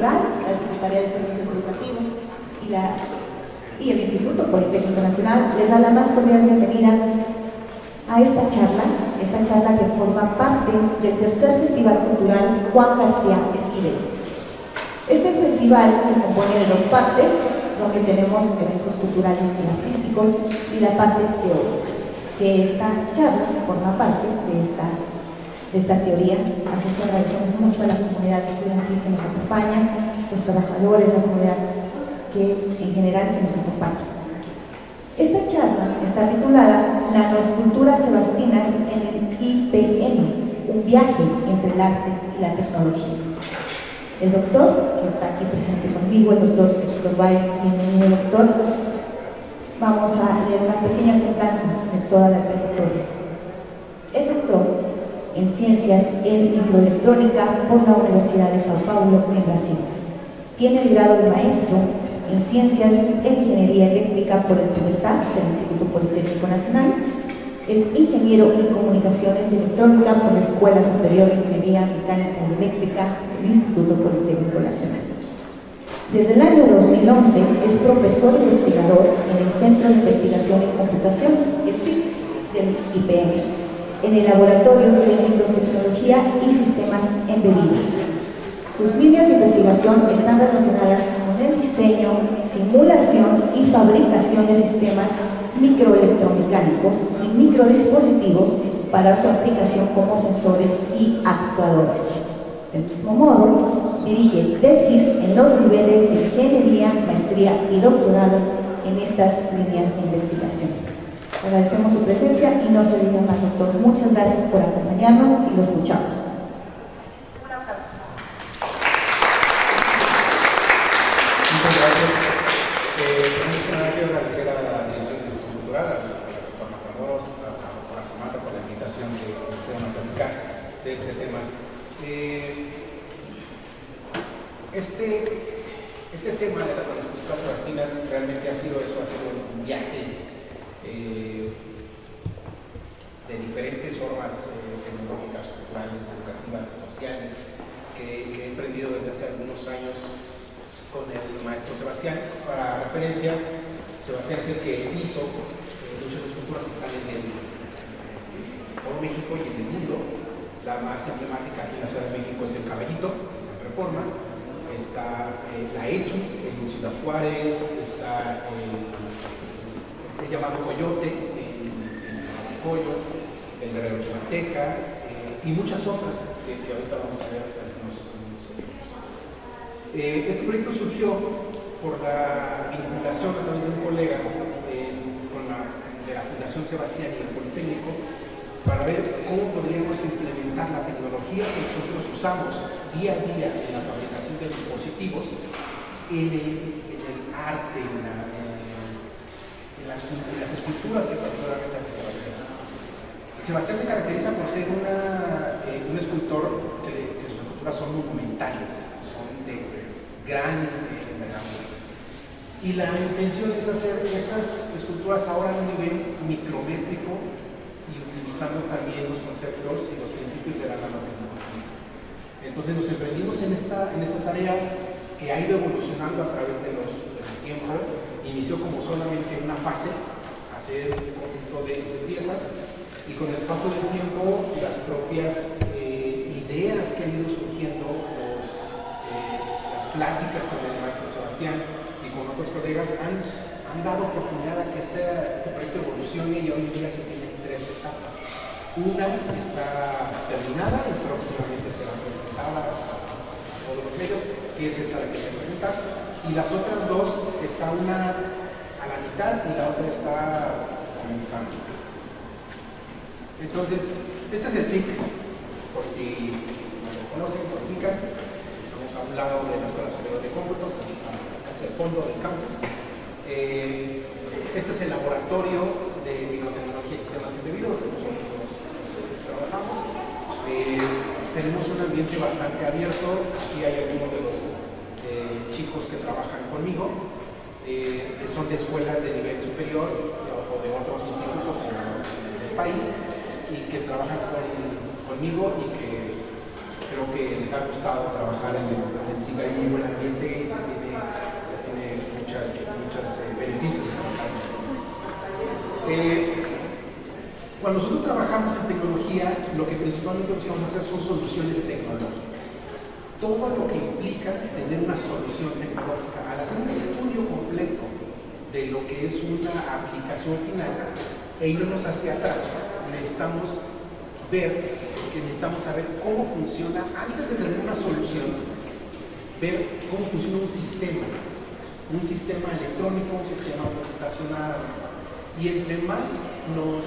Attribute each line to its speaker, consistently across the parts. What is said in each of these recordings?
Speaker 1: Cultural, la Secretaría de Servicios Educativos y el Instituto Politécnico Nacional les da la más cordial bienvenida a esta charla que forma parte del tercer Festival Cultural Juan García Esquivel. Este festival se compone de dos partes, donde tenemos eventos culturales y artísticos y la parte teórica, que esta charla forma parte de esta teoría. Así que agradecemos mucho a la comunidad estudiantil que nos acompaña, los trabajadores, la comunidad que en general que nos acompaña. Esta charla está titulada Nanoesculturas sebastianas en el IPN, un viaje entre el arte y la tecnología. El doctor, que está aquí presente conmigo, el doctor Héctor Báez, bienvenido doctor. Vamos a leer una pequeña semblanza de toda la trayectoria. Es doctor en Ciencias en Microelectrónica por la Universidad de Sao Paulo, en Brasil. Tiene el grado de maestro en Ciencias en Ingeniería Eléctrica por el CIBESTAD del Instituto Politécnico Nacional. Es ingeniero en Comunicaciones de Electrónica por la Escuela Superior de Ingeniería Mecánica y Eléctrica del Instituto Politécnico Nacional. Desde el año 2011 es profesor investigador en el Centro de Investigación en Computación, el CIC, del IPN, en el Laboratorio de Microtecnología y Sistemas Embebidos. Sus líneas de investigación están relacionadas con el diseño, simulación y fabricación de sistemas microelectromecánicos y microdispositivos para su aplicación como sensores y actuadores. Del mismo modo, dirige tesis en los niveles de ingeniería, maestría y doctorado en estas líneas de investigación. Agradecemos su presencia y no se diga más, doctor. Muchas gracias por acompañarnos y lo escuchamos.
Speaker 2: Muchas gracias. Quiero agradecer a la Dirección de Difusión Cultural, al doctor Matamoros, a Samantha por la invitación que nos hicieron a platicar de este tema. Este tema de las nanoesculturas sebastianas realmente ha sido un viaje de diferentes formas tecnológicas, culturales, educativas, sociales, que he emprendido desde hace algunos años con el maestro Sebastián. Para referencia, Sebastián es el que hizo muchas esculturas que están en todo México y en el mundo. La más emblemática aquí en la Ciudad de México es el Caballito, que está en Reforma. Está la X en Ciudad Juárez, está el llamado Coyote en Zapocoyo, el Guerrero Chimateca y muchas otras que ahorita vamos a ver algunos ejemplos. Este proyecto surgió por la vinculación a través de un colega de la Fundación Sebastián y el Politécnico para ver cómo podríamos implementar la tecnología que nosotros usamos día a día en la fabricación de dispositivos en el arte, en las esculturas que particularmente hace Sebastián. Sebastián se caracteriza por ser un escultor que sus esculturas son monumentales, son de gran envergadura. Y la intención es hacer esas esculturas ahora a un nivel micrométrico y utilizando también los conceptos y los principios de la nanotecnología. Entonces nos emprendimos en esta tarea que ha ido evolucionando a través del tiempo. Inició como solamente una fase, hacer un conjunto de piezas, y con el paso del tiempo las propias ideas que han ido surgiendo, las pláticas con el maestro Sebastián y con otros colegas han dado oportunidad a que este proyecto evolucione, y hoy en día se tiene 3 etapas. Una está terminada y próximamente será presentada a todos los medios, que es esta la que voy a presentar, y las otras 2 está una a la mitad y la otra está comenzando. Entonces, este es el SIC, por si no lo conocen, lo ubican. Estamos a un lado de la Escuela Superior de Cómputos, casi al fondo del campus. Este es el laboratorio de microtecnología y sistemas embebidos que nosotros trabajamos. Tenemos un ambiente bastante abierto. Aquí hay algunos de los chicos que trabajan conmigo, que son de escuelas de nivel superior o de otros institutos en el país, y que trabajan conmigo y que Creo que les ha gustado trabajar en el SIGA, hay muy buen ambiente y se tiene muchos beneficios de trabajar en el SIGA. Cuando nosotros trabajamos en tecnología, lo que principalmente buscamos hacer son soluciones tecnológicas. Todo lo que implica tener una solución tecnológica. Al hacer un estudio completo de lo que es una aplicación final e irnos hacia atrás, necesitamos saber cómo funciona, antes de tener una solución, ver cómo funciona un sistema electrónico, un sistema computacional. Y entre más nos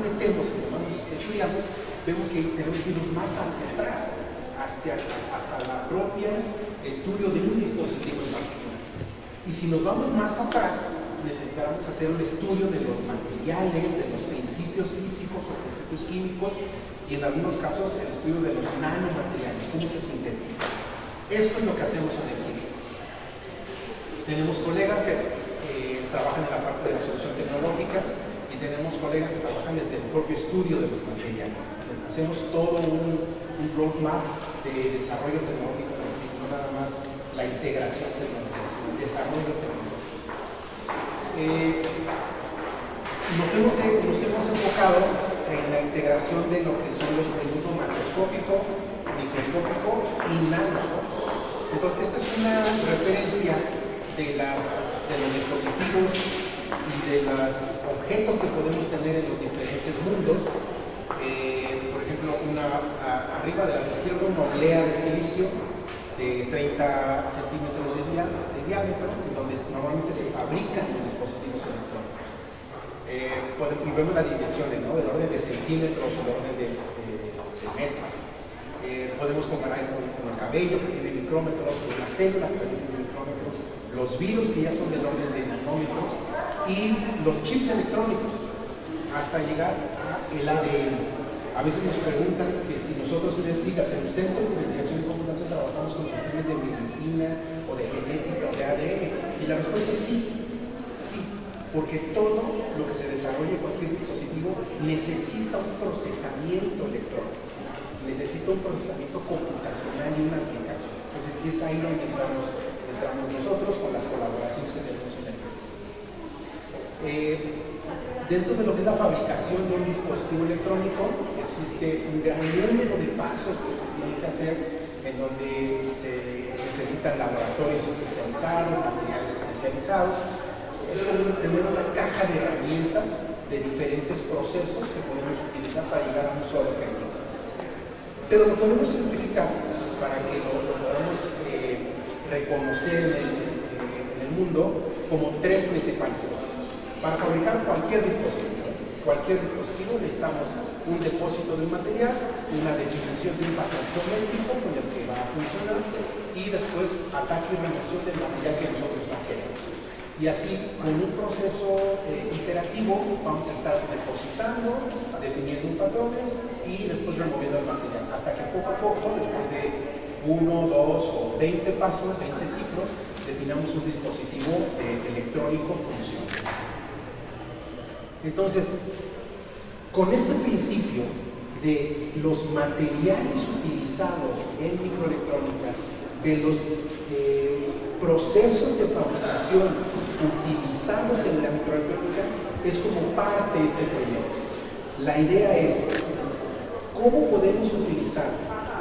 Speaker 2: metemos, entre más nos estudiamos, vemos que tenemos que irnos más hacia atrás, hasta la propia estudio de un dispositivo en particular. Y si nos vamos más atrás, necesitamos hacer un estudio de los materiales, de los principios físicos o principios químicos, y en algunos casos el estudio de los nanomateriales, cómo se sintetizan. Esto es lo que hacemos en el SIGA. Tenemos colegas que trabajan en la parte de la solución tecnológica y tenemos colegas que trabajan desde el propio estudio de los materiales. Hacemos todo un roadmap de desarrollo tecnológico en el SIGA, no nada más la integración tecnológica, sino el desarrollo tecnológico. Nos hemos enfocado en la integración de lo que son el mundo macroscópico, microscópico y nanoscópico. Entonces, esta es una referencia de los dispositivos y de los objetos que podemos tener en los diferentes mundos. Por ejemplo, arriba de la izquierda, una oblea de silicio de 30 centímetros de diámetro, donde normalmente se fabrican los dispositivos electrónicos. Y vemos las dimensiones, ¿no? Del orden de centímetros o del orden de metros. Podemos comparar con el cabello, que tiene micrómetros, con la célula, que tiene micrómetros, los virus, que ya son del orden de nanómetros, y los chips electrónicos, hasta llegar al ADN. A veces nos preguntan que si nosotros en el SIGA, en el Centro de Investigación y Computación, trabajamos con cuestiones de medicina o de genética o de ADN. Y la respuesta es sí, porque todo lo que se desarrolle en cualquier dispositivo necesita un procesamiento electrónico, necesita un procesamiento computacional y una aplicación. Entonces es ahí donde entramos nosotros con las colaboraciones que tenemos en el instituto. Dentro de lo que es la fabricación de un dispositivo electrónico, existe un gran número de pasos que se tienen que hacer, en donde se necesitan laboratorios especializados, materiales especializados. Es como tener una caja de herramientas de diferentes procesos que podemos utilizar para llegar a un solo objetivo. Pero lo podemos simplificar para que lo podamos reconocer en el mundo como tres principales procesos. Para fabricar cualquier dispositivo necesitamos un depósito de un material, una definición de un patrón geométrico con el que va a funcionar y después ataque y remoción del material que nosotros no queremos. Y así, con un proceso iterativo, vamos a estar depositando, definiendo patrones y después removiendo el material, hasta que poco a poco, después de 1, 2 o 20 pasos, 20 ciclos, definamos un dispositivo electrónico funcional. Entonces, con este principio de los materiales utilizados en microelectrónica, de los procesos de fabricación utilizados en la microelectrónica, es como parte de este proyecto. La idea es cómo podemos utilizar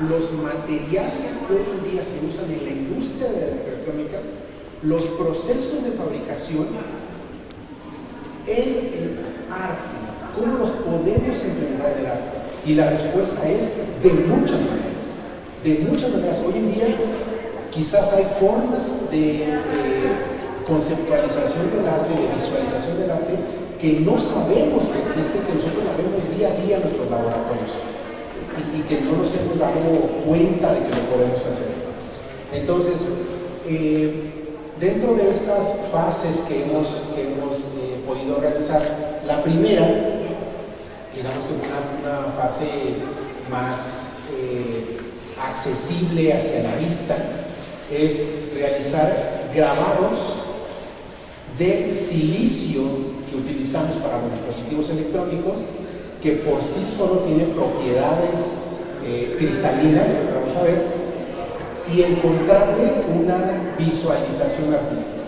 Speaker 2: los materiales que hoy en día se usan en la industria de la microelectrónica, los procesos de fabricación en el arte, cómo los podemos implementar en el arte. Y la respuesta es de muchas maneras. De muchas maneras. Hoy en día quizás hay formas de conceptualización del arte, de visualización del arte, que no sabemos que existen, que nosotros la vemos día a día en nuestros laboratorios y que no nos hemos dado cuenta de que lo podemos hacer. Entonces, dentro de estas fases que hemos podido realizar, la primera, digamos que una fase más accesible hacia la vista, es realizar grabados de silicio que utilizamos para los dispositivos electrónicos, que por sí solo tienen propiedades cristalinas, que vamos a ver, y encontrarle una visualización artística.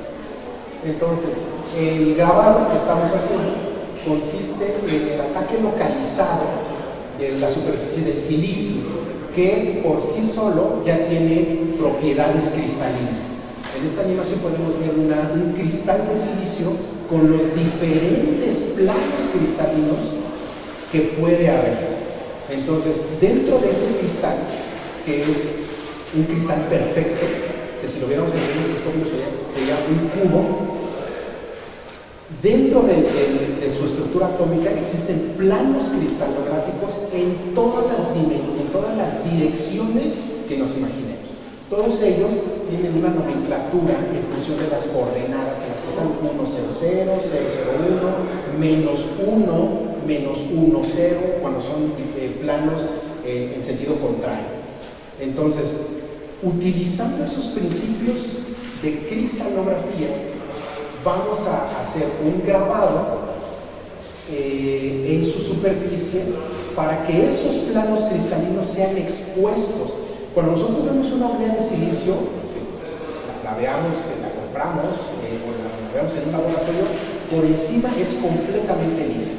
Speaker 2: Entonces, el grabado que estamos haciendo consiste en el ataque localizado de la superficie del silicio, que por sí solo ya tiene propiedades cristalinas. En esta animación podemos ver un cristal de silicio con los diferentes planos cristalinos que puede haber. Entonces, dentro de ese cristal, que es un cristal perfecto, que si lo viéramos en el microscopio sería un cubo, dentro de su estructura atómica existen planos cristalográficos en todas las direcciones que nos imaginemos. Todos ellos tienen una nomenclatura en función de las coordenadas en las que están 100, 001, -1, -10, cuando son planos en sentido contrario. Entonces, utilizando esos principios de cristalografía, vamos a hacer un grabado en su superficie para que esos planos cristalinos sean expuestos. Cuando nosotros vemos una oblea de silicio, la veamos, la compramos o la veamos en un laboratorio, por encima es completamente lisa,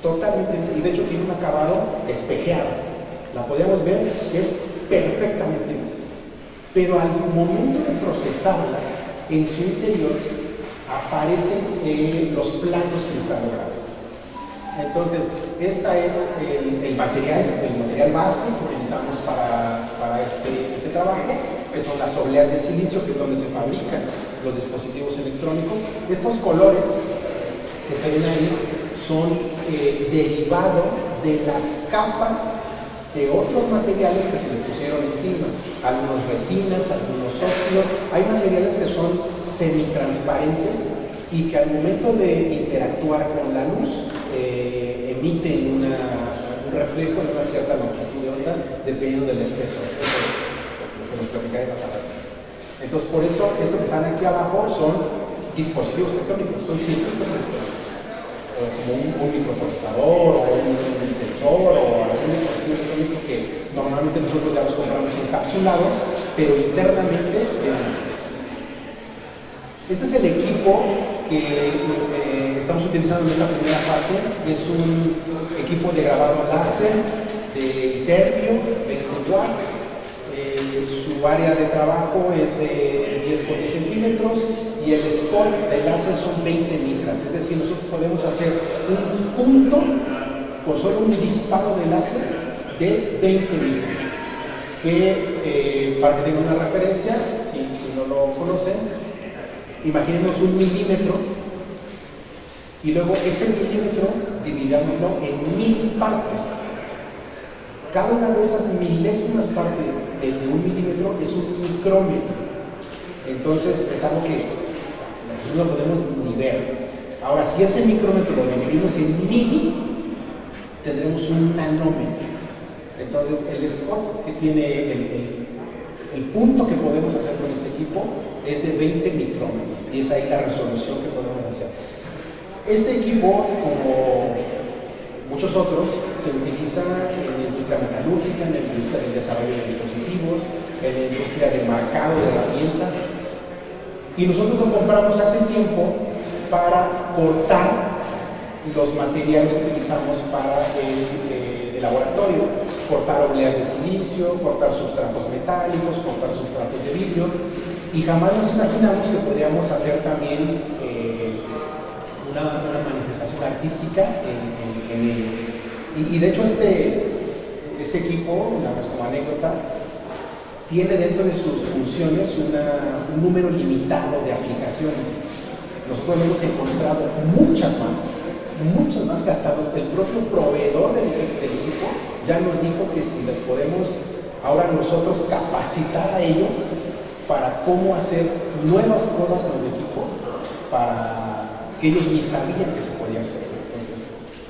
Speaker 2: totalmente lisa, y de hecho tiene un acabado espejeado. La podemos ver, es perfectamente lisa. Pero al momento de procesarla, en su interior aparecen los planos cristalográficos. Entonces, este es el material base que utilizamos para este trabajo, que son las obleas de silicio, que es donde se fabrican los dispositivos electrónicos. Estos colores que se ven ahí son derivados de las capas de otros materiales que se le pusieron encima, algunos resinas, algunos óxidos. Hay materiales que son semitransparentes y que al momento de interactuar con la luz emiten un reflejo en una cierta longitud de onda dependiendo del espesor. Eso lo platicaré más tarde. Entonces, por eso, esto que están aquí abajo son dispositivos electrónicos, son circuitos electrónicos, como un microprocesador o un sensor o algún dispositivo electrónico que normalmente nosotros ya los compramos encapsulados, pero internamente vienen así. Este es el equipo que estamos utilizando en esta primera fase. Es un equipo de grabado láser de terbio, 20 watts. Su área de trabajo es de 10 por 10 centímetros y el spot del láser son 20 micras. Es decir, nosotros podemos hacer un punto con solo un disparo de láser de 20 micras. Que para que tengan una referencia, si no lo conocen, imaginemos un milímetro y luego ese milímetro dividámoslo en 1000 partes. Cada una de esas milésimas partes de un milímetro es un micrómetro. Entonces es algo que nosotros no podemos ni ver. Ahora, si ese micrómetro lo dividimos en 1000, tendremos un nanómetro. Entonces el spot que tiene el punto que podemos hacer con este equipo es de 20 micrómetros y es ahí la resolución que podemos hacer. Este equipo, como muchos otros, se utiliza en la industria metalúrgica, en la industria del desarrollo de dispositivos, en la industria de marcado de herramientas, y nosotros lo compramos hace tiempo para cortar los materiales que utilizamos para el laboratorio, cortar obleas de silicio, cortar sustratos metálicos, cortar sustratos de vidrio, y jamás nos imaginamos que podríamos hacer también una manifestación artística en ello. Y de hecho este equipo, como anécdota, tiene dentro de sus funciones un número limitado de aplicaciones. Nosotros hemos encontrado muchas más que hasta el propio proveedor del equipo ya nos dijo que si les podemos ahora nosotros capacitar a ellos para cómo hacer nuevas cosas con el equipo, para que ellos ni sabían que se podía hacer. Entonces,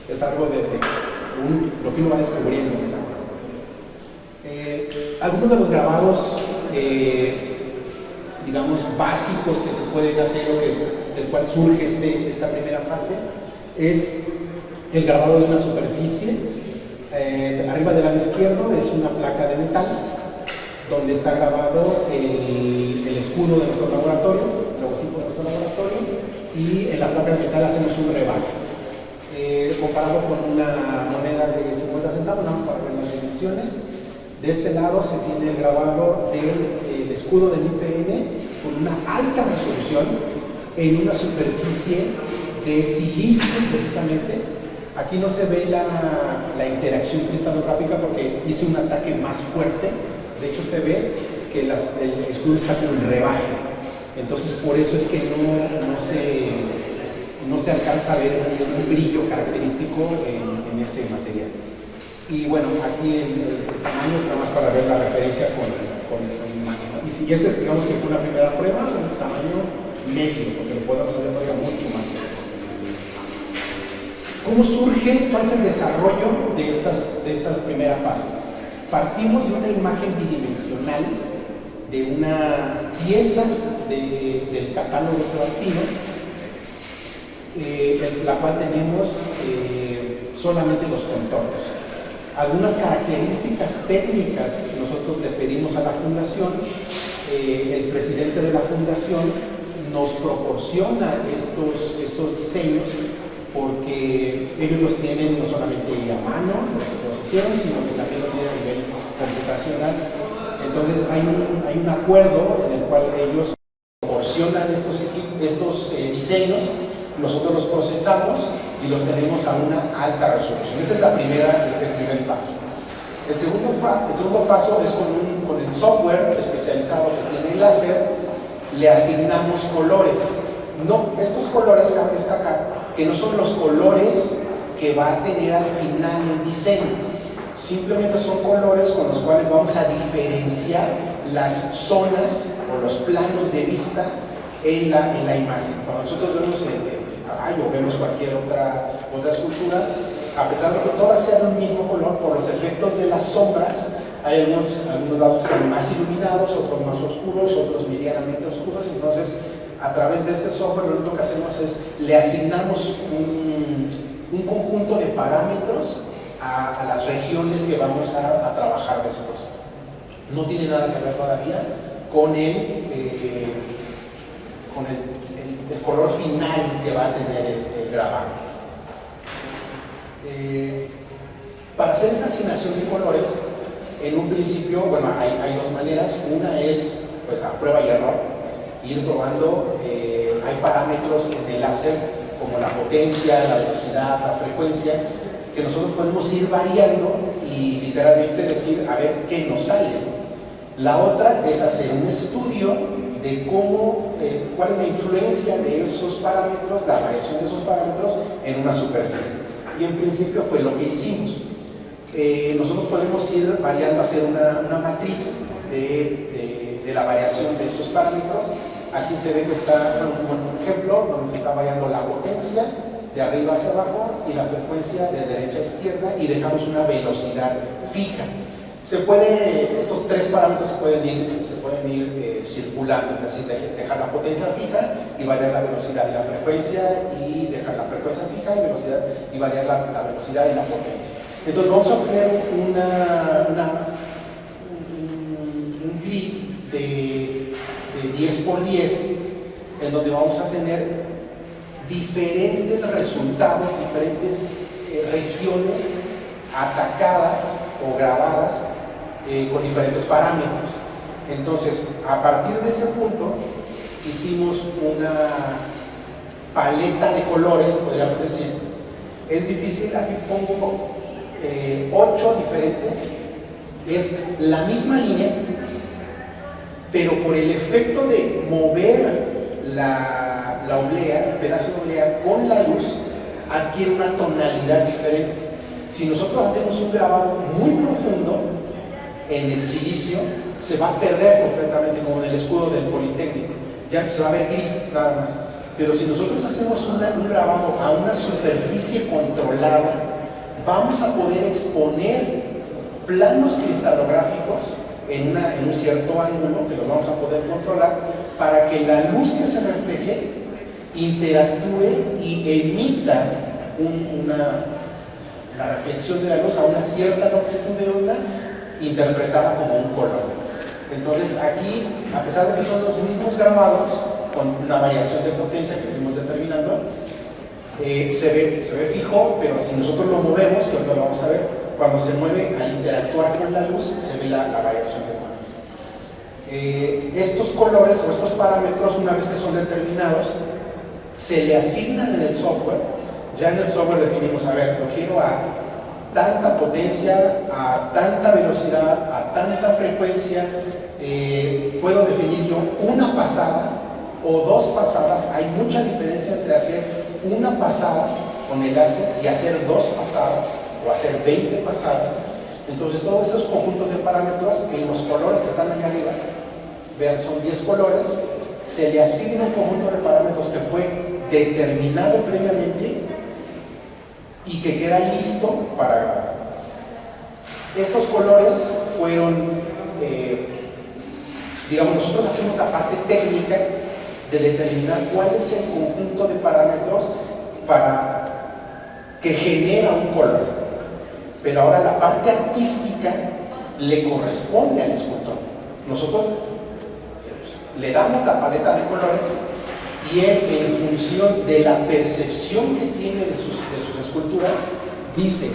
Speaker 2: es algo lo que uno va descubriendo, ¿verdad? Algunos de los grabados, digamos, básicos que se pueden hacer o del cual surge esta primera fase es el grabado de una superficie. Arriba del lado izquierdo es una placa de metal donde está grabado el escudo de nuestro laboratorio, el logotipo de nuestro laboratorio, y en la placa de metal hacemos un rebaje. Comparado con una moneda de 50 centavos, nada más para ver las dimensiones. De este lado se tiene el grabado del escudo del IPN con una alta resolución en una superficie de silicio, precisamente. Aquí no se ve la interacción cristalográfica porque hice un ataque más fuerte. De hecho, se ve que el escudo está con rebaje. Entonces, por eso es que no se alcanza a ver un brillo característico en ese material. Y bueno, aquí el tamaño, nada más para ver la referencia con imagen. Y si ese, digamos que fue una primera prueba, un tamaño medio, porque lo podemos hacer todavía mucho más. ¿Cómo surge? ¿Cuál es el desarrollo de esta primera fase? Partimos de una imagen bidimensional de una pieza del catálogo sebastino, la cual tenemos solamente los contornos. Algunas características técnicas que nosotros le pedimos a la fundación, el presidente de la fundación nos proporciona estos diseños porque ellos los tienen no solamente a mano, los hicieron, sino que también los tienen a nivel computacional. Entonces hay un acuerdo en el cual ellos proporcionan estos diseños, nosotros los procesamos y los tenemos a una alta resolución. Este es el primer paso. El segundo paso es con el software especializado que tiene el láser, le asignamos colores. No, estos colores cabe destacar que no son los colores que va a tener al final el diseño, simplemente son colores con los cuales vamos a diferenciar las zonas o los planos de vista en la imagen. Cuando nosotros vemos el caballo o vemos cualquier otra escultura, a pesar de que todas sean un mismo color, por los efectos de las sombras, hay algunos lados que están más iluminados, otros más oscuros, otros medianamente oscuros. Entonces, a través de este software, lo único que hacemos es le asignamos un conjunto de parámetros a las regiones que vamos a trabajar después. No tiene nada que ver todavía con el color final que va a tener el grabado. Para hacer esta asignación de colores, en un principio, bueno, hay dos maneras. Una es, pues, a prueba y error, ir probando. Hay parámetros en el láser como la potencia, la velocidad, la frecuencia, que nosotros podemos ir variando y literalmente decir, a ver qué nos sale. La otra es hacer un estudio de cuál es la influencia de esos parámetros, la variación de esos parámetros en una superficie. Y en principio fue lo que hicimos. Nosotros podemos ir variando, hacer una matriz de la variación de esos parámetros. Aquí se ve que está un ejemplo donde se está variando la potencia de arriba hacia abajo y la frecuencia de derecha a izquierda, y dejamos una velocidad fija. Estos tres parámetros se pueden ir circulando, es decir, dejar la potencia fija y variar la velocidad y la frecuencia, y dejar la frecuencia fija y variar la velocidad y la potencia. Entonces vamos a obtener un grid de 10 por 10, en donde vamos a tener diferentes resultados, diferentes regiones atacadas o grabadas con diferentes parámetros. Entonces, a partir de ese punto, hicimos una paleta de colores, podríamos decir. Es difícil, aquí pongo 8 diferentes. Es la misma línea, pero por el efecto de mover la oblea, el pedazo de oblea con la luz, adquiere una tonalidad diferente. Si nosotros hacemos un grabado muy profundo en el silicio, se va a perder completamente, como en el escudo del Politécnico, ya se va a ver gris nada más. Pero si nosotros hacemos un grabado a una superficie controlada, vamos a poder exponer planos cristalográficos en un cierto ángulo que lo vamos a poder controlar, para que la luz que se refleje interactúe y emita
Speaker 3: la reflexión de la luz a una cierta longitud de onda interpretada como un color. Entonces aquí, a pesar de que son los mismos grabados, con una variación de potencia que fuimos determinando, se ve fijo, pero si nosotros lo movemos, que ahora lo vamos a ver, cuando se mueve al interactuar con la luz, se ve la variación de colores. Estos colores o estos parámetros, una vez que son determinados, se le asignan en el software. Ya en el software definimos, a ver, lo quiero a tanta potencia, a tanta velocidad, a tanta frecuencia. Puedo definir yo una pasada o dos pasadas. Hay mucha diferencia entre hacer una pasada con el láser y hacer dos pasadas o hacer 20 pasadas. Entonces todos esos conjuntos de parámetros, en los colores que están allá arriba, vean, son 10 colores, se le asigna un conjunto de parámetros que fue determinado previamente y que queda listo para grabar. Estos colores fueron, digamos, nosotros hacemos la parte técnica de determinar cuál es el conjunto de parámetros que genera un color. Pero ahora la parte artística le corresponde al escultor. Nosotros le damos la paleta de colores y él, en función de la percepción que tiene de sus esculturas, dice: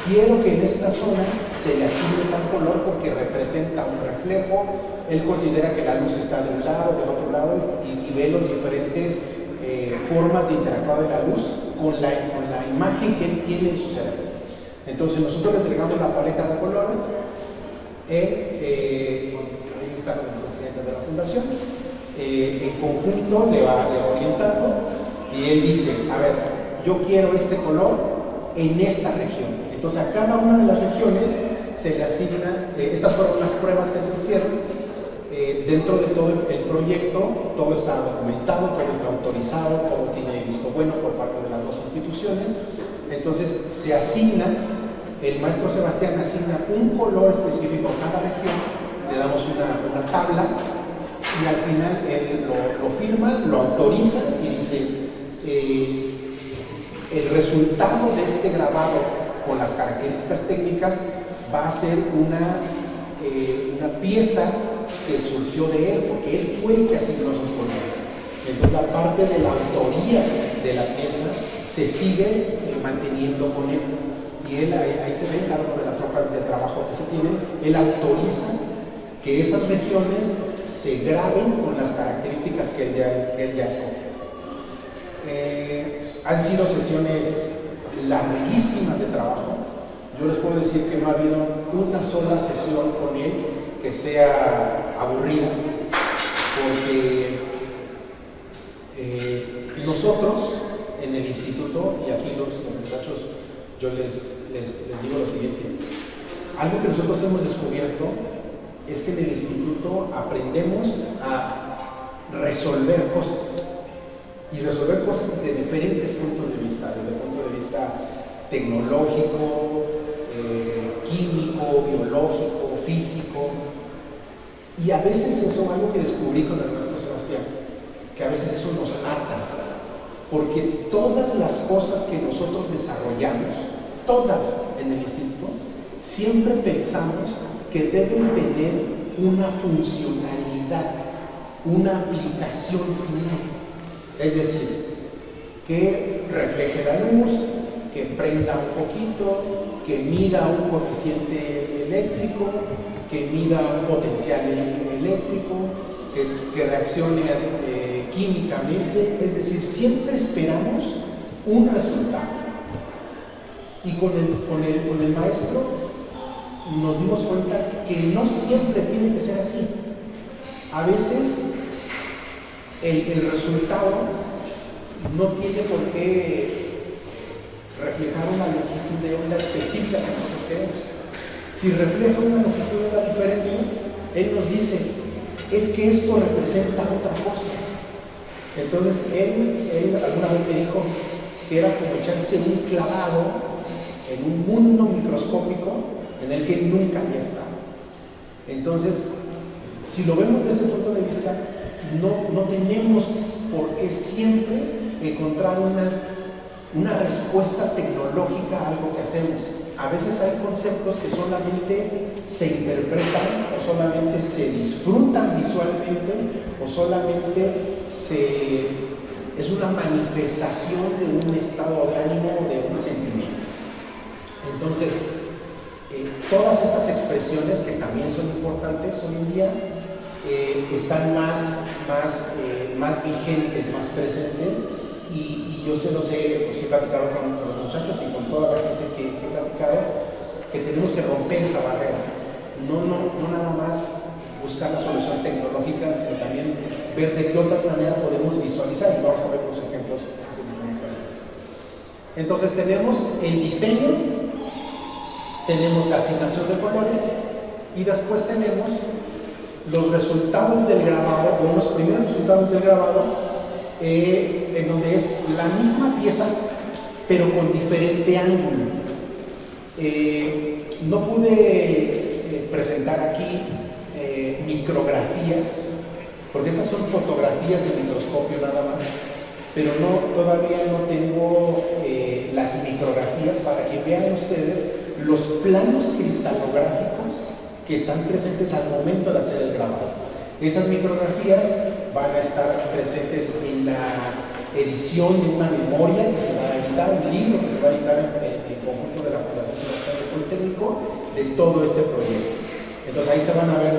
Speaker 3: quiero que en esta zona se le asigne tal color porque representa un reflejo. Él considera que la luz está de un lado, del otro lado, y ve las diferentes formas de interactuar de la luz con la imagen que él tiene en su cerebro. Entonces nosotros le entregamos la paleta de colores. Ahí está con el presidente de la fundación. En conjunto le va orientando y él dice: a ver, yo quiero este color en esta región. Entonces a cada una de las regiones se le asigna, estas fueron las pruebas que se hicieron. Dentro de todo el proyecto, todo está documentado, todo está autorizado, todo tiene visto bueno por parte de las dos instituciones. Entonces se asigna, el maestro Sebastián asigna un color específico a cada región, le damos una tabla y al final él lo firma, lo autoriza y dice: el resultado de este grabado con las características técnicas va a ser una pieza que surgió de él, porque él fue el que asignó esos colores. Entonces la parte de la autoría de la pieza se sigue manteniendo con él. Y él, ahí se ven cada una de las hojas de trabajo que se tienen, él autoriza que esas regiones se graben con las características que él ya escogió. Han sido sesiones larguísimas de trabajo. Yo les puedo decir que no ha habido una sola sesión con él que sea aburrida, porque nosotros en el instituto, y aquí los muchachos, yo les digo lo siguiente: algo que nosotros hemos descubierto es que en el instituto aprendemos a resolver cosas, y resolver cosas desde diferentes puntos de vista, desde el punto de vista tecnológico, químico, biológico, físico. Y a veces eso es algo que descubrí con el maestro Sebastián, que a veces eso nos ata, porque todas las cosas que nosotros desarrollamos, todas en el instituto, siempre pensamos que deben tener una funcionalidad, una aplicación final. Es decir, que refleje la luz, que prenda un foquito, que mida un coeficiente eléctrico, que mida un potencial eléctrico, que reaccione químicamente. Es decir, siempre esperamos un resultado. Y con el maestro nos dimos cuenta que no siempre tiene que ser así. A veces el resultado no tiene por qué reflejar una longitud de onda específica que nosotros queremos. Si refleja una longitud de onda diferente, él nos dice: es que esto representa otra cosa. Entonces él alguna vez me dijo que era como echarse un clavado en un mundo microscópico en el que él nunca había estado. Entonces, si lo vemos desde ese punto de vista, no tenemos por qué siempre encontrar una respuesta tecnológica a algo que hacemos. A veces hay conceptos que solamente se interpretan o solamente se disfrutan visualmente o solamente es una manifestación de un estado de ánimo o de un sentimiento. Entonces, todas estas expresiones que también son importantes hoy en día están más vigentes, más presentes y yo se los he platicado con los muchachos y con toda la gente que he platicado, que tenemos que romper esa barrera. No nada más buscar la solución tecnológica, sino también ver de qué otra manera podemos visualizar, y vamos a ver unos ejemplos. Entonces tenemos el diseño, tenemos la asignación de colores y después tenemos los resultados del grabado, o los primeros resultados del grabado, en donde es la misma pieza pero con diferente ángulo. No pude presentar aquí micrografías, porque estas son fotografías de microscopio nada más, pero todavía no tengo las micrografías para que vean ustedes los planos cristalográficos que están presentes al momento de hacer el grabado. Esas micrografías van a estar presentes en la edición de una memoria que se va a editar, un libro que se va a editar en conjunto de la Fundación Sebastián de Politécnico de todo este proyecto. Entonces ahí se van a ver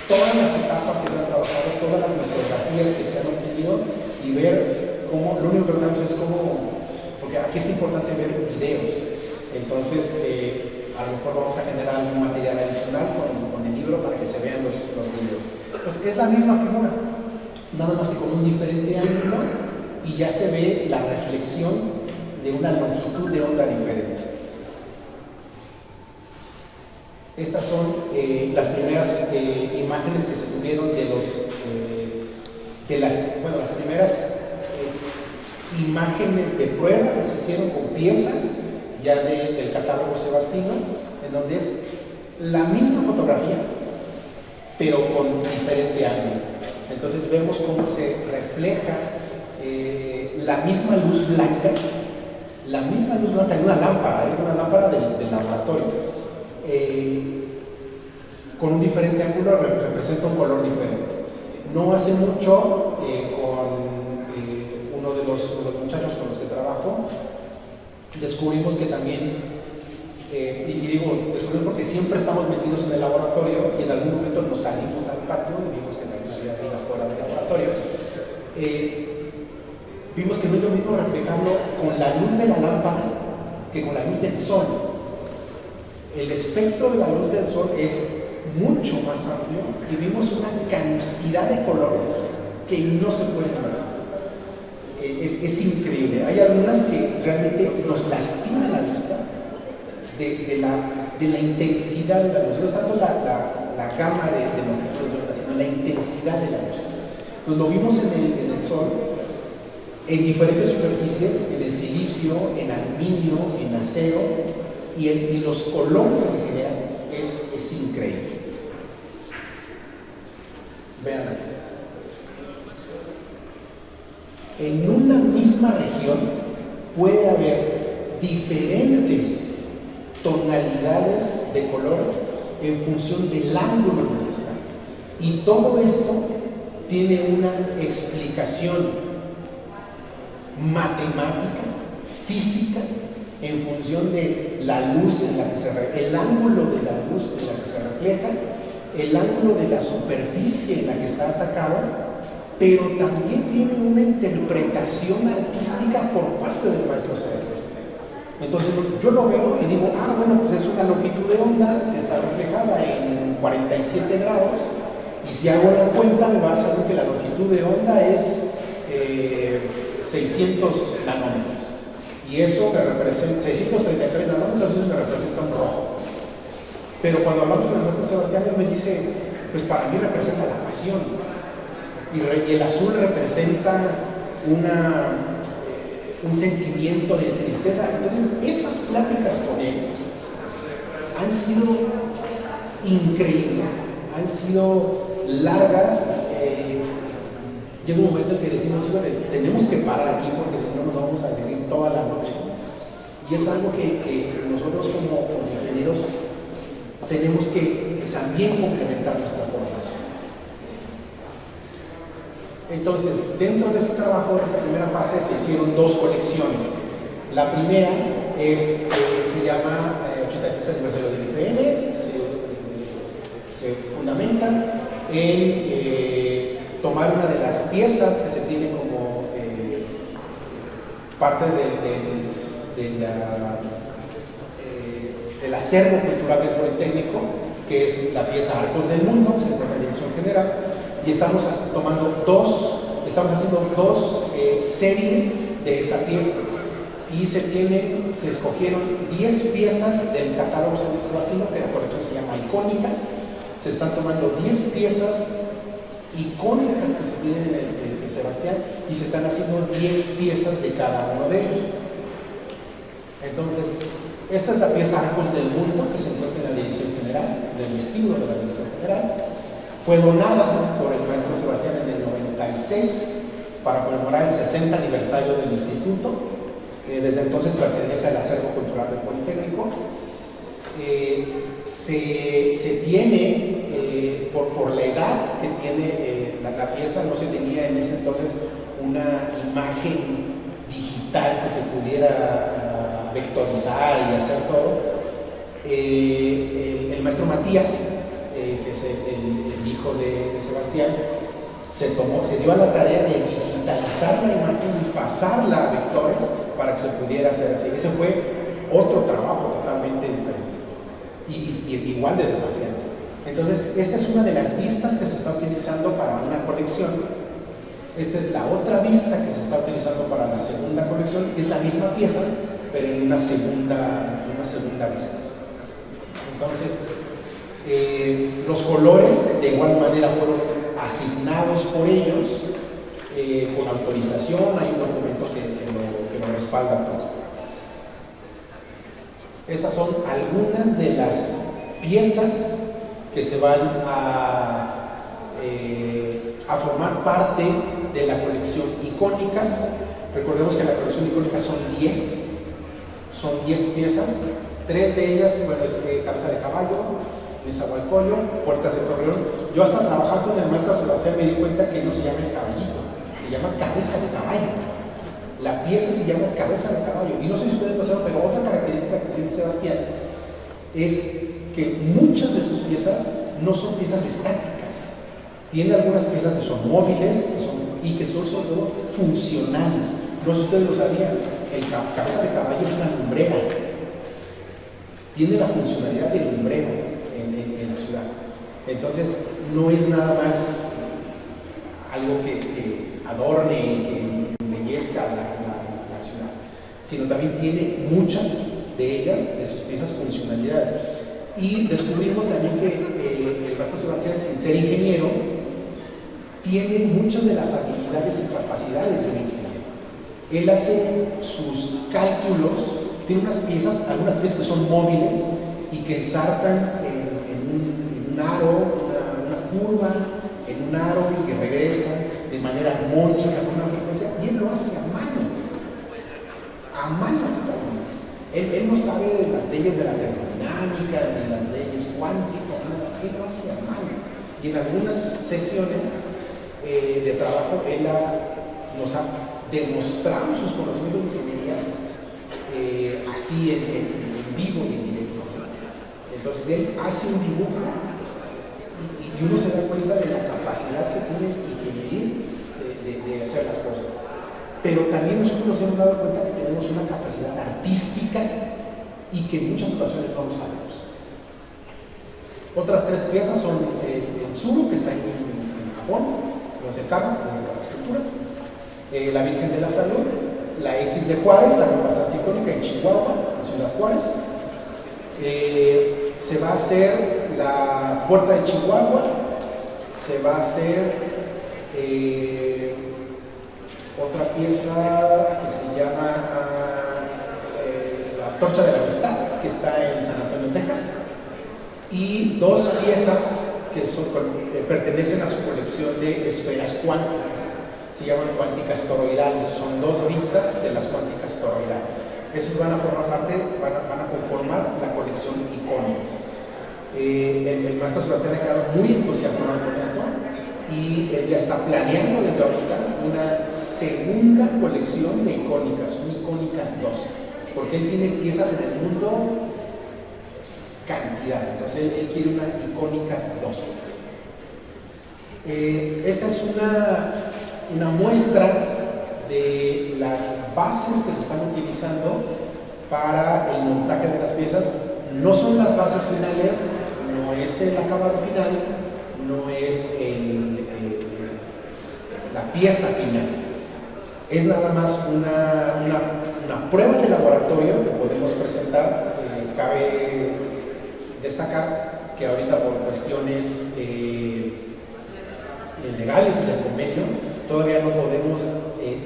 Speaker 3: todas las etapas que se han trabajado, todas las micrografías que se han obtenido y ver cómo, lo único que hacemos es cómo, porque aquí es importante ver videos. Entonces, a lo mejor vamos a generar algún material adicional con el libro para que se vean los videos. Pues es la misma figura, nada más que con un diferente ángulo y ya se ve la reflexión de una longitud de onda diferente. Estas son las primeras imágenes que se tuvieron de las primeras imágenes de prueba que se hicieron con piezas ya del catálogo Sebastino, en donde es la misma fotografía, pero con diferente ángulo. Entonces vemos cómo se refleja la misma luz blanca de una lámpara del laboratorio. Con un diferente ángulo representa un color diferente. No hace mucho, con uno de los muchachos con los que trabajo, descubrimos que también, descubrimos porque siempre estamos metidos en el laboratorio y en algún momento nos salimos al patio y vimos que también había vida fuera del laboratorio. Vimos que no es lo mismo reflejarlo con la luz de la lámpara que con la luz del sol. El espectro de la luz del sol es mucho más amplio y vimos una cantidad de colores que no se pueden ver. Es increíble. Hay algunas que realmente nos lastiman la vista de la intensidad de la luz. No es tanto la gama de longitud, sino la intensidad de la luz. Pues lo vimos en el sol, en diferentes superficies, en el silicio, en aluminio, en acero, y los colores que se generan es increíble. Vean aquí. En una misma región puede haber diferentes tonalidades de colores en función del ángulo en el que están. Y todo esto tiene una explicación matemática, física, en función de la luz en la que se refleja, el ángulo de la luz en la que se refleja, el ángulo de la superficie en la que está atacado, pero también tiene una interpretación artística por parte del maestro Sebastián. Entonces yo lo veo y digo, bueno, pues es una longitud de onda que está reflejada en 47 grados, y si hago la cuenta me va a salir que la longitud de onda es 600 nanómetros. Y eso me representa, 633 nanómetros, eso me representa un rojo. Pero cuando hablamos con el maestro Sebastián, él me dice, pues para mí representa la pasión. Y el azul representa un sentimiento de tristeza. Entonces, esas pláticas con él han sido increíbles, han sido largas, llega un momento en que decimos, tenemos que parar aquí porque si no nos vamos a vivir toda la noche. Y es algo que nosotros como ingenieros tenemos que también complementar nuestra formación. Entonces, dentro de ese trabajo, en esta primera fase, se hicieron 2 colecciones. La primera se llama 86 aniversario del IPN, se fundamenta en tomar una de las piezas que se tiene como parte del acervo cultural del Politécnico, que es la pieza Arcos del Mundo, que se encuentra en Dirección General, y estamos haciendo 2 series de esa pieza. Y se escogieron 10 piezas del catálogo Sebastino, que la colección se llama Icónicas. Se están tomando 10 piezas icónicas que se tienen de Sebastián y se están haciendo 10 piezas de cada uno de ellos. Entonces, esta es la pieza Arcos del Mundo, que se encuentra en la Dirección General, del vestíbulo de la Dirección General. Fue donada por el maestro Sebastián en el 96 para conmemorar el 60 aniversario del instituto. Desde entonces pertenece al acervo cultural del Politécnico. Se tiene, por la edad que tiene la pieza, no se tenía en ese entonces una imagen digital que se pudiera vectorizar y hacer todo. El maestro Matías, que es el hijo de Sebastián, se dio a la tarea de digitalizar la imagen y pasarla a vectores para que se pudiera hacer así. Ese fue otro trabajo totalmente diferente y igual de desafiante. Entonces, esta es una de las vistas que se está utilizando para una colección. Esta es la otra vista que se está utilizando para la segunda colección. Es la misma pieza, pero en una segunda vista. Entonces, los colores de igual manera fueron asignados por ellos con autorización. Hay un documento que lo respalda todo. Estas son algunas de las piezas que se van a formar parte de la colección Icónicas. Recordemos que la colección Icónicas son 10 piezas. 3 de ellas, bueno, es Cabeza de Caballo, Nezahualcóyotl, Puertas de Torreón. Yo hasta trabajar con el maestro Sebastián me di cuenta que no se llama el caballito, se llama Cabeza de Caballo. La pieza se llama Cabeza de Caballo. Y no sé si ustedes lo saben, pero otra característica que tiene Sebastián es que muchas de sus piezas no son piezas estáticas. Tiene algunas piezas que son móviles y que son sobre todo funcionales. No sé si ustedes lo sabían, el Cabeza de Caballo es una lumbrera. Tiene la funcionalidad de lumbrera en la ciudad. Entonces, no es nada más algo que adorne y que embellezca la ciudad, sino también tiene muchas de ellas, de sus piezas, funcionalidades. Y descubrimos también que el maestro Sebastián, sin ser ingeniero, tiene muchas de las habilidades y capacidades de un ingeniero. Él hace sus cálculos, tiene algunas piezas que son móviles y que ensartan en un aro, una curva, en un aro y que regresan de manera armónica con una frecuencia, y él lo hace a mano. Él no sabe de las leyes de la termodinámica, ni las leyes cuánticas, nada. Él lo hace a mano. Y en algunas sesiones de trabajo, él nos ha demostrado sus conocimientos de ingeniería así en vivo y en directo. Entonces él hace un dibujo y uno se da cuenta de la capacidad que tiene ingeniería de hacer las cosas. Pero también nosotros nos hemos dado cuenta que tenemos una capacidad artística y que en muchas ocasiones no lo sabemos. Otras 3 piezas son el Suru, que está en Japón, no se acaba de la escultura, la Virgen de la Salud, la X de Juárez, también bastante icónica, en Chihuahua, en Ciudad Juárez. Se va a hacer la Puerta de Chihuahua, se va a hacer otra pieza que se llama la Torcha de la Amistad, que está en San Antonio, Texas, y 2 piezas que pertenecen a su colección de esferas cuánticas. se llaman cuánticas toroidales, son dos vistas de las cuánticas toroidales. Esos van a formar parte, van a conformar la colección icónicas. El maestro Sebastián ha quedado muy entusiasmado con esto y él ya está planeando desde ahorita una segunda colección de icónicas, un icónicas 2, porque él tiene piezas en el mundo cantidad, entonces él quiere una icónicas 2. Esta es una muestra de las bases que se están utilizando para el montaje de las piezas. No son las bases finales, no es el acabado final, no es la pieza final. Es nada más una prueba de laboratorio que podemos presentar. Cabe destacar que ahorita por cuestiones legales y del convenio todavía no podemos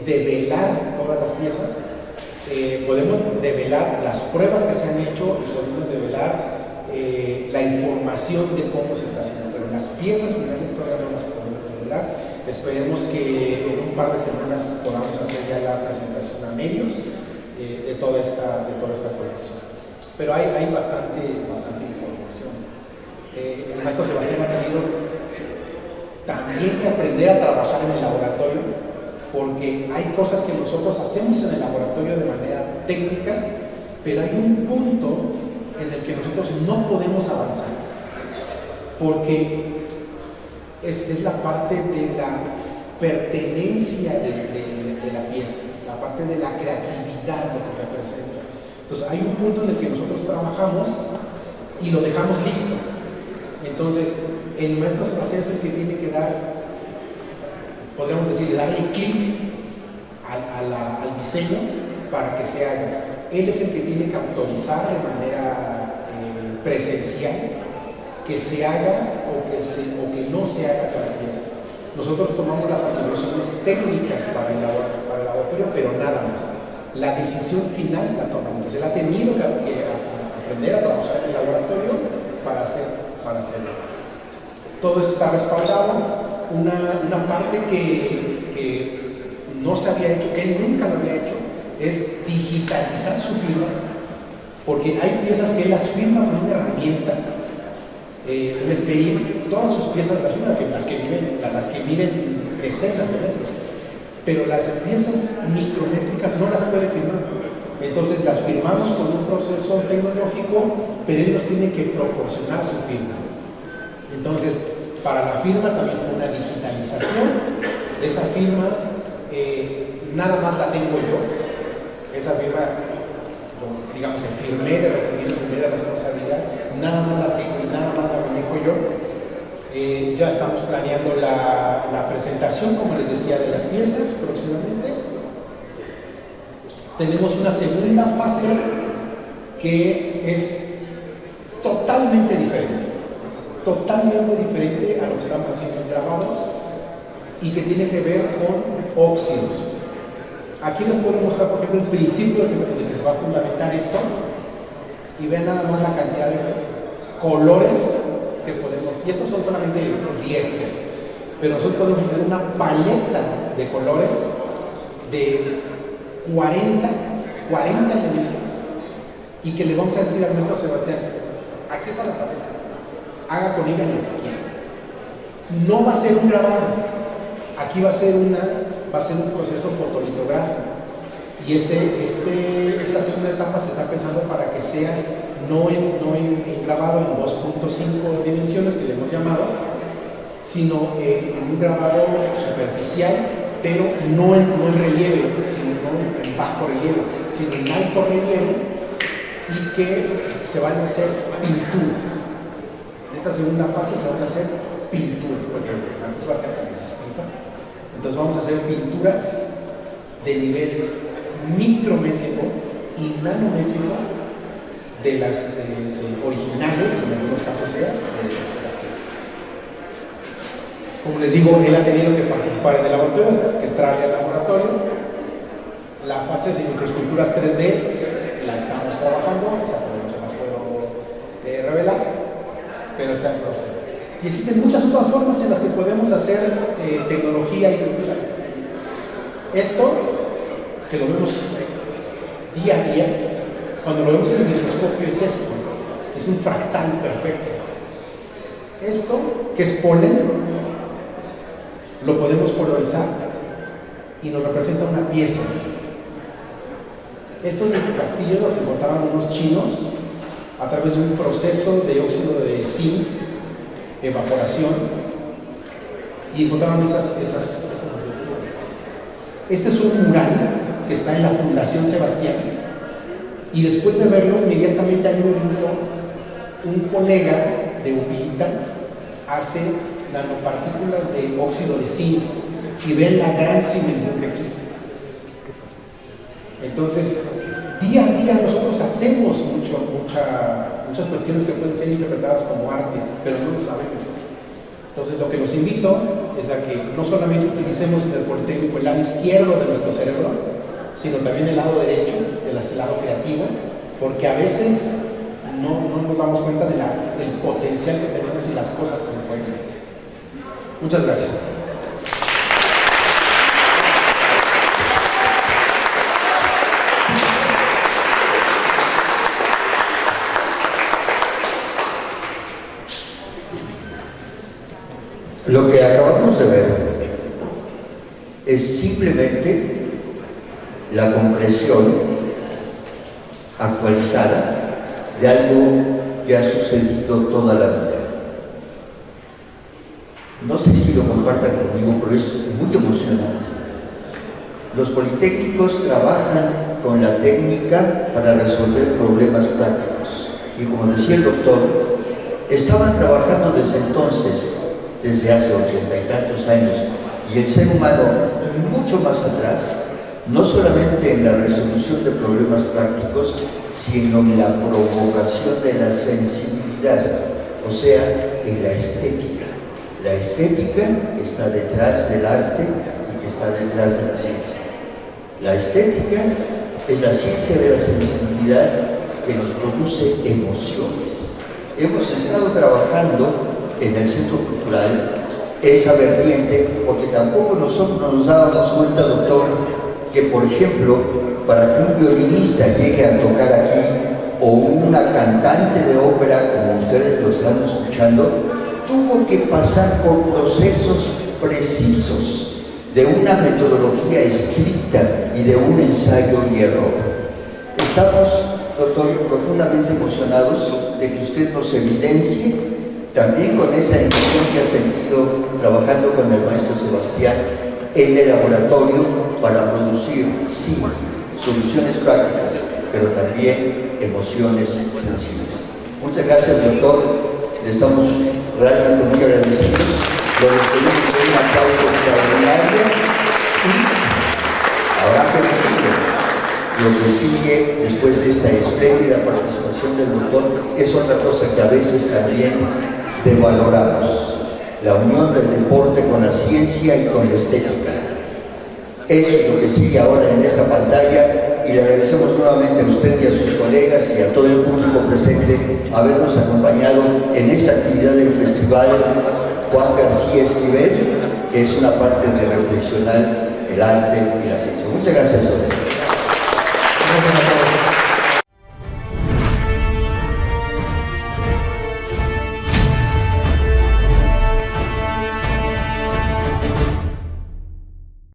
Speaker 3: develar todas las piezas. Podemos develar las pruebas que se han hecho y podemos develar la información de cómo se está haciendo, pero las piezas finales todavía no las podemos develar. Esperemos que en un par de semanas podamos hacer ya la presentación a medios de toda esta colección. Pero hay bastante información. El maestro Sebastián ha tenido también que aprender a trabajar en el laboratorio, porque hay cosas que nosotros hacemos en el laboratorio de manera técnica, pero hay un punto en el que nosotros no podemos avanzar, porque es la parte de la pertenencia de la pieza, la parte de la creatividad, lo que representa. Entonces hay un punto en el que nosotros trabajamos y lo dejamos listo. Entonces el maestro Sebastián es el que tiene que dar, podríamos decir, darle clic al diseño para que se haga. Él es el que tiene que autorizar de manera presencial que se haga o que no se haga cada pieza. Nosotros tomamos las atribuciones técnicas para el laboratorio, pero nada más. La decisión final la toma. Entonces él ha tenido que aprender a trabajar en el laboratorio para hacer esto. Todo eso está respaldado. Una parte que no se había hecho, que él nunca lo había hecho, es digitalizar su firma, porque hay piezas que él las firma con una herramienta. Les pedí todas sus piezas de la firma, las que miden decenas de metros, pero las piezas micrométricas no las puede firmar. Entonces las firmamos con un proceso tecnológico, pero él nos tiene que proporcionar su firma. Entonces, para la firma también fue una digitalización. Esa firma nada más la tengo yo. Esa firma, digamos que firmé de responsabilidad, nada más la tengo y nada más la manejo yo. Ya estamos planeando la presentación, como les decía, de las piezas próximamente. Tenemos una segunda fase que es totalmente diferente a lo que estamos haciendo en grabados y que tiene que ver con óxidos. Aquí les puedo mostrar, por ejemplo, el principio en el que se va a fundamentar esto, y vean nada más la cantidad de colores que podemos, y estos son solamente 10, pero nosotros podemos tener una paleta de colores de 40 elementos, y que le vamos a decir al maestro Sebastián: aquí está la paleta, haga con ella lo que quiera. No va a ser un grabado, aquí va a ser un proceso fotolitográfico, y esta segunda etapa se está pensando para que sea no en grabado en 2.5 dimensiones, que le hemos llamado, sino en un grabado superficial, pero no en relieve, sino no en bajo relieve, sino en alto relieve, y que se van a hacer pinturas. En esta segunda fase se van a hacer pinturas, porque es bastante pintura. Entonces vamos a hacer pinturas de nivel micrométrico y nanométrico de las originales, en algunos casos sea de Sebastián. Como les digo, él ha tenido que participar en el laboratorio, que entrarle al laboratorio. La fase de microesculturas 3D la estamos trabajando, o sea, no las puedo revelar, pero está en proceso. Y existen muchas otras formas en las que podemos hacer tecnología y cultura. Esto, que lo vemos día a día, cuando lo vemos en el microscopio es esto, es un fractal perfecto. Esto, que es polen, lo podemos polarizar y nos representa una pieza. Estos microcastillos los encontraron unos chinos a través de un proceso de óxido de zinc, evaporación, y encontraron esas estructuras. Este es un mural que está en la Fundación Sebastián, y después de verlo, inmediatamente hay un colega de Upilita hace nanopartículas de óxido de zinc y ven la gran similitud que existe. Entonces, día a día nosotros hacemos muchas cuestiones que pueden ser interpretadas como arte, pero no lo sabemos. Entonces, lo que los invito es a que no solamente utilicemos en el Politécnico el lado izquierdo de nuestro cerebro, sino también el lado derecho, el lado creativo, porque a veces no nos damos cuenta del potencial que tenemos y las cosas que se pueden hacer. Muchas gracias.
Speaker 4: Lo que acabamos de ver es simplemente la concreción actualizada de algo que ha sucedido toda la vida. No sé si lo compartan conmigo, pero es muy emocionante. Los politécnicos trabajan con la técnica para resolver problemas prácticos. Y como decía el doctor, estaban trabajando desde entonces, desde hace 80 y tantos años, y el ser humano mucho más atrás, no solamente en la resolución de problemas prácticos, sino en la provocación de la sensibilidad, o sea, en la estética. La estética está detrás del arte y que está detrás de la ciencia. La estética es la ciencia de la sensibilidad que nos produce emociones. Hemos estado trabajando en el Centro Cultural esa vertiente, porque tampoco nosotros nos dábamos cuenta, doctor, que por ejemplo, para que un violinista llegue a tocar aquí, o una cantante de ópera, como ustedes lo están escuchando, tuvo que pasar por procesos precisos de una metodología estricta y de un ensayo y error. Estamos, doctor, profundamente emocionados de que usted nos evidencie también con esa emoción que ha sentido trabajando con el maestro Sebastián en el laboratorio para producir, sí, soluciones prácticas, pero también emociones sensibles. Muchas gracias, doctor. Le estamos realmente muy agradecidos. Lo despedimos con un aplauso extraordinario y habrá que decirlo. Lo que sigue después de esta espléndida participación del doctor es otra cosa que a veces también devaloramos: la unión del deporte con la ciencia y con la estética. Eso es lo que sigue ahora en esta pantalla, y le agradecemos nuevamente a usted y a sus colegas y a todo el público presente habernos acompañado en esta actividad del Festival Juan García Esquivel, que es una parte de reflexionar el arte y la ciencia. Muchas gracias, doctor.